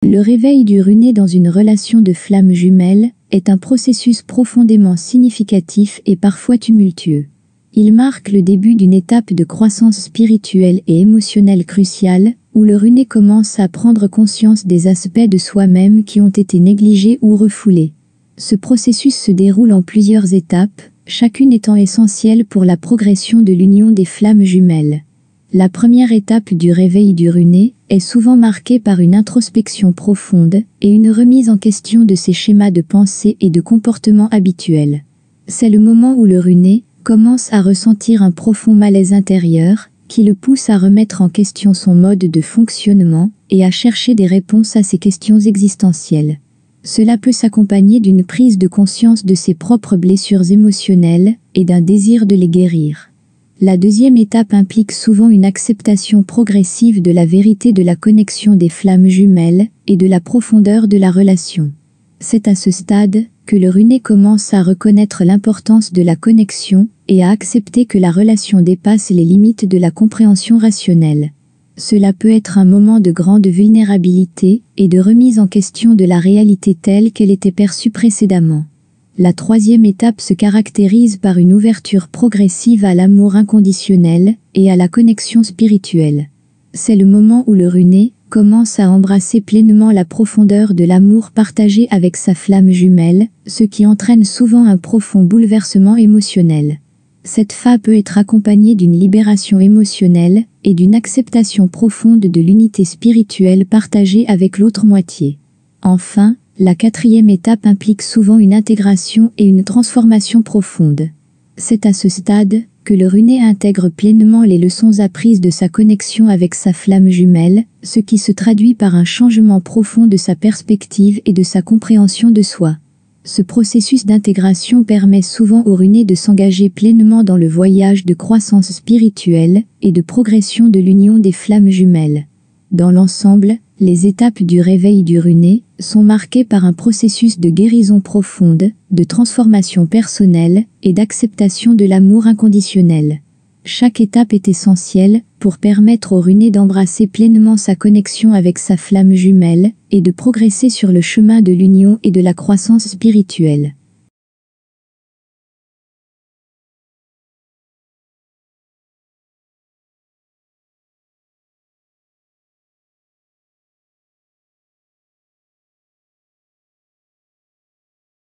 Le réveil du runé dans une relation de flamme jumelle est un processus profondément significatif et parfois tumultueux. Il marque le début d'une étape de croissance spirituelle et émotionnelle cruciale, où le runé commence à prendre conscience des aspects de soi-même qui ont été négligés ou refoulés. Ce processus se déroule en plusieurs étapes, chacune étant essentielle pour la progression de l'union des flammes jumelles. La première étape du réveil du runé est souvent marquée par une introspection profonde et une remise en question de ses schémas de pensée et de comportement habituels. C'est le moment où le runé commence à ressentir un profond malaise intérieur qui le pousse à remettre en question son mode de fonctionnement et à chercher des réponses à ses questions existentielles. Cela peut s'accompagner d'une prise de conscience de ses propres blessures émotionnelles et d'un désir de les guérir. La deuxième étape implique souvent une acceptation progressive de la vérité de la connexion des flammes jumelles et de la profondeur de la relation. C'est à ce stade que le runé commence à reconnaître l'importance de la connexion et à accepter que la relation dépasse les limites de la compréhension rationnelle. Cela peut être un moment de grande vulnérabilité et de remise en question de la réalité telle qu'elle était perçue précédemment. La troisième étape se caractérise par une ouverture progressive à l'amour inconditionnel et à la connexion spirituelle. C'est le moment où le runé commence à embrasser pleinement la profondeur de l'amour partagé avec sa flamme jumelle, ce qui entraîne souvent un profond bouleversement émotionnel. Cette phase peut être accompagnée d'une libération émotionnelle et d'une acceptation profonde de l'unité spirituelle partagée avec l'autre moitié. Enfin, la quatrième étape implique souvent une intégration et une transformation profonde. C'est à ce stade que le runé intègre pleinement les leçons apprises de sa connexion avec sa flamme jumelle, ce qui se traduit par un changement profond de sa perspective et de sa compréhension de soi. Ce processus d'intégration permet souvent au runé de s'engager pleinement dans le voyage de croissance spirituelle et de progression de l'union des flammes jumelles. Dans l'ensemble, les étapes du réveil du runé sont marquées par un processus de guérison profonde, de transformation personnelle et d'acceptation de l'amour inconditionnel. Chaque étape est essentielle pour permettre au runé d'embrasser pleinement sa connexion avec sa flamme jumelle et de progresser sur le chemin de l'union et de la croissance spirituelle.